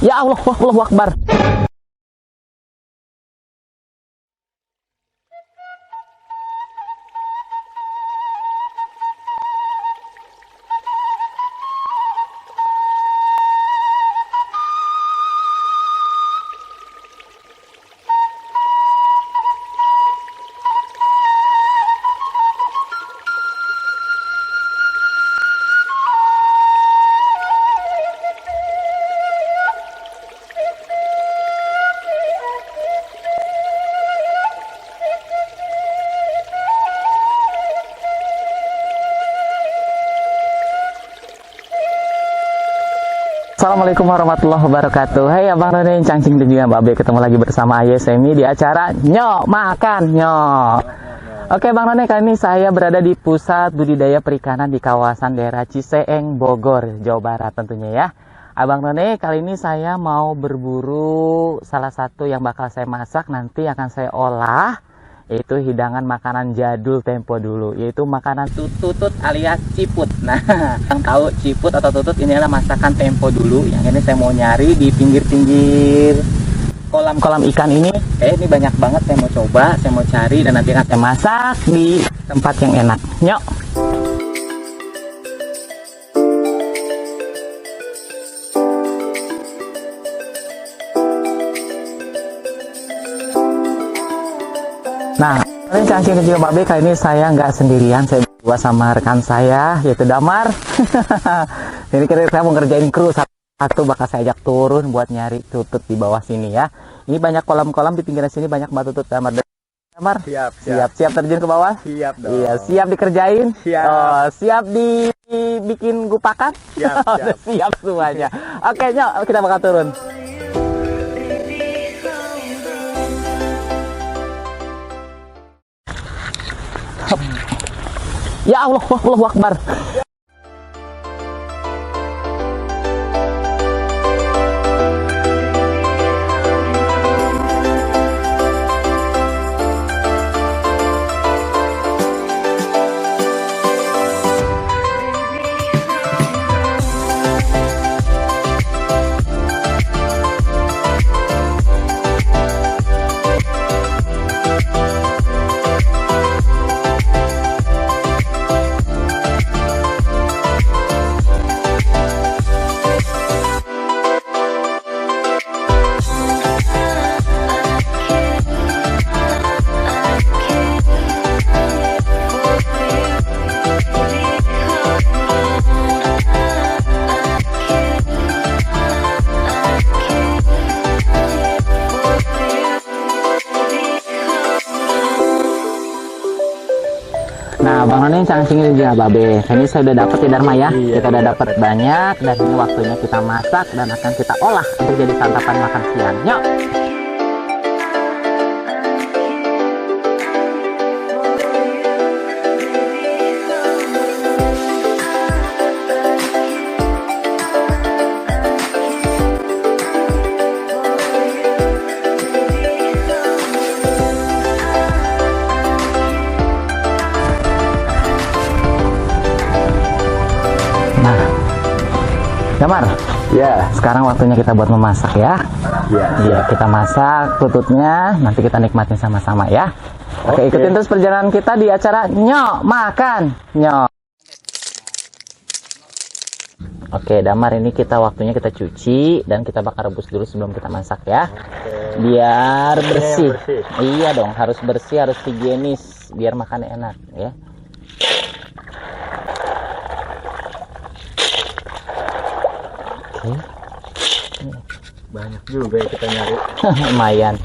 Ya Allah, Allahu Akbar. Assalamualaikum warahmatullahi wabarakatuh. Hai Abang None, Cangcing dan juga Mbak Be, ketemu lagi bersama Ayah Semi di acara Nyok Makan Nyok. Oke Bang None, kali ini saya berada di pusat budidaya perikanan di kawasan daerah Ciseeng, Bogor, Jawa Barat tentunya ya. Abang None, kali ini saya mau berburu salah satu yang bakal saya masak, nanti akan saya olah, yaitu hidangan makanan jadul tempo dulu, yaitu makanan tutut alias ciput. Nah, yang tahu ciput atau tutut ini adalah masakan tempo dulu. Yang ini saya mau nyari di pinggir-pinggir kolam-kolam ikan ini. Ini banyak banget, saya mau coba, saya mau cari dan nanti akan saya masak di tempat yang enak. Nyok. Nah, ini Cangcing dan juga Mbak Be, kali ini saya nggak sendirian, saya berdua sama rekan saya, yaitu Damar. Ini kira-kira saya mau ngerjain kru satu, bakal saya ajak turun buat nyari tutut di bawah sini ya. Ini banyak kolam-kolam di pinggir sini, banyak batu tutut. Damar, siap terjun ke bawah? Siap dong. Iya, siap dikerjain? Siap. Oh, siap dibikin gupakan? Siap. Siap semuanya. Oke, Nyok, kita bakal turun. Ya Allah, Allahu Akbar. Nah, Bang None, Cangcing dan juga Mbak Be, ini saya udah dapat ya Dharma ya. Kita udah dapat banyak dan ini waktunya kita masak dan akan kita olah untuk jadi santapan makan siang. Yuk. Damar, ya. Sekarang waktunya kita buat memasak ya. Iya, kita masak tututnya, nanti kita nikmatin sama-sama ya. Oke, ikutin terus perjalanan kita di acara Nyok Makan Nyok. Oke, Damar, ini waktunya kita cuci dan kita bakar rebus dulu sebelum kita masak ya. Biar bersih. Iya dong, harus bersih, harus higienis biar makannya enak ya. Banyak juga ya kita nyari. Lumayan.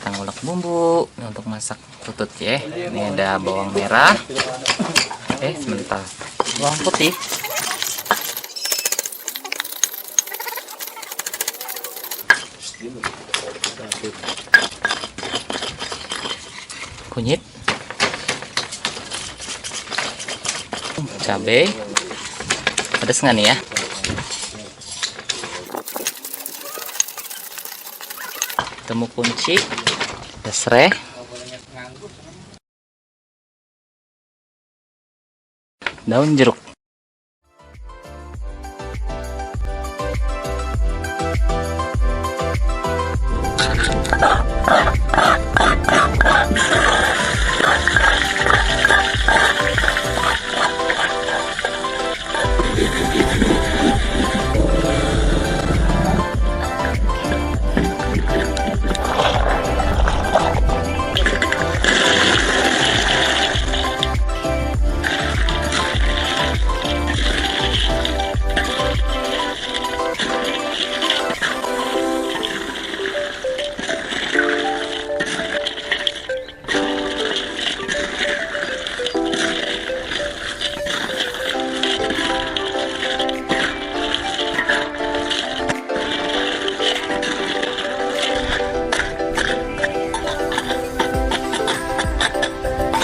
kita ngulek bumbu untuk masak tutut ya. Ini ada bawang merah. Sebentar. Bawang putih. Kunyit. Cabai. Pedas nggak nih ya? Temu kunci, ada serai, daun jeruk.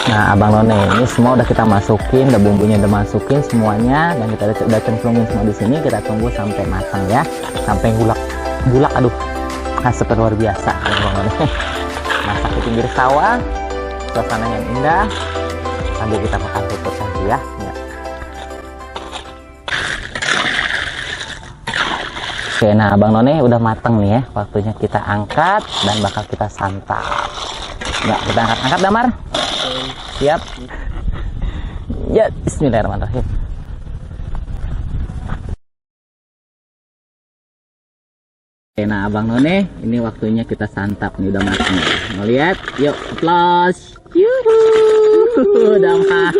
Nah, Abang None, ini semua udah kita masukin, udah bumbunya udah masukin semuanya, dan kita udah cemplungin semua di sini. Kita tunggu sampai matang ya, sampai gulak, aduh, asap luar biasa. Abang None masak di pinggir sawah, suasana yang indah. Sambil kita makan tutut lagi ya. Oke, nah Abang None udah matang nih ya, waktunya kita angkat dan bakal kita santap. Nah, kita angkat Damar. Siap. Ya, bismillahirrahmanirrahim. Oke, nah Abang None, ini waktunya kita santap nih, udah matang. Mau lihat? Yuk, applause. Yuhu, Damar.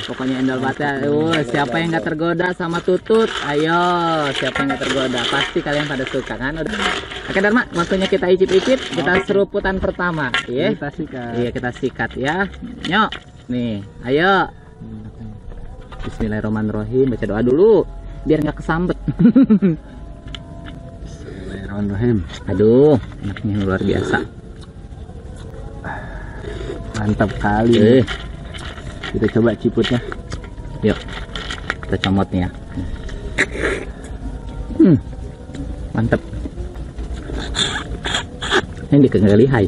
Pokoknya endol banget ya. Siapa yang nggak tergoda sama tutut? Ayo, siapa yang nggak tergoda? Pasti kalian pada suka kan? Udah. Oke Dharma, waktunya kita icip-icip. Kita seruputan pertama, ya. Kita sikat. Iya, kita sikat ya. Nyok, nih, ayo. Bismillahirrahmanirrahim. Baca doa dulu, biar nggak kesambet. Bismillahirrahmanirrahim. Aduh, enaknya luar biasa. Mantap kali. Kita coba ciputnya. Yuk, kita comot nih ya. Mantap. Ini dikendali hai.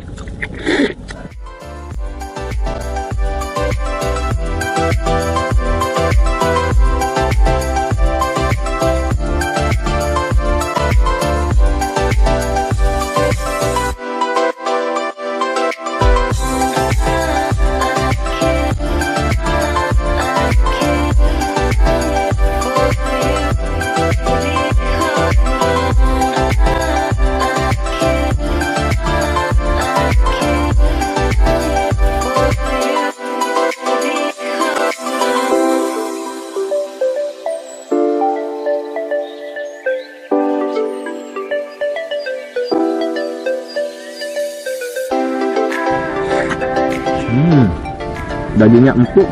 Dagingnya empuk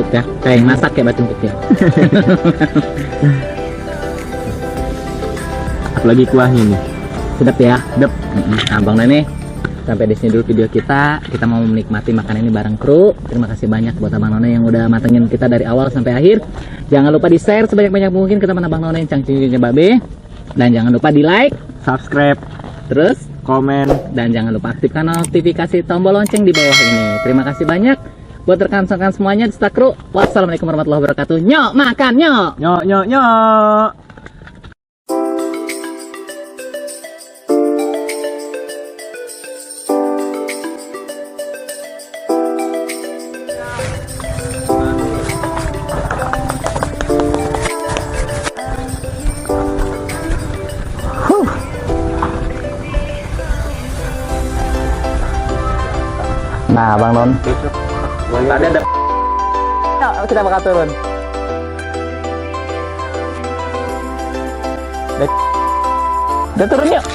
ya, kayak yang masak ya batu empuk ya. Apalagi kuahnya nih, sedap ya, sedap. Nah, Bang None, sampai di sini dulu video kita. Kita mau menikmati makanan ini bareng kru. Terima kasih banyak buat Abang None yang udah matengin kita dari awal sampai akhir. Jangan lupa di share sebanyak-banyak mungkin ke teman Abang None yang cangcingnya babe. Dan jangan lupa di like, subscribe, terus komen, dan jangan lupa aktifkan notifikasi tombol lonceng di bawah ini. Terima kasih banyak buat rekan-rekan semuanya di Stakru. Wassalamualaikum warahmatullahi wabarakatuh. Nyok makan nyok. Nyok nyok nyok. Nah, Bang Non. Tadi ada. Yuk, kita bakal turun. Udah turun yuk.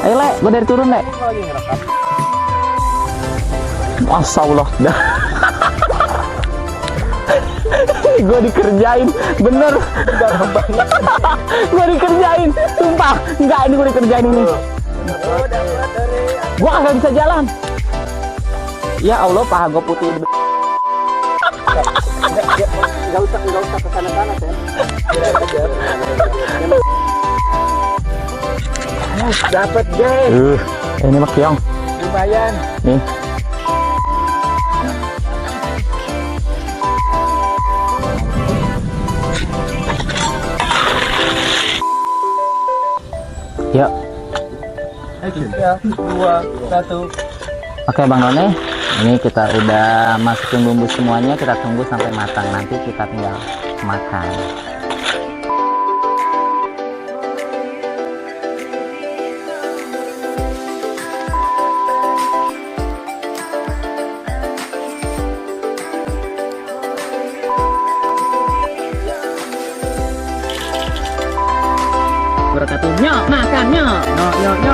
Ayo Le, gue dari turun Le. Masya Allah. Gue dikerjain, bener. Gue dikerjain, sumpah. Enggak, ini gue dikerjain ini. Gue kagak bisa jalan. Ya Allah, paha gue putih. Enggak usah ke sana-sana, Sen. Dapat, guys. Ini Mak Yong. Lumayan. Nih. Yuk. 3, 2, 1. Oke Bang None, ini kita udah masukin bumbu semuanya, kita tunggu sampai matang, nanti kita tinggal makan. Berkatu, nyok makan nyok. Nyok.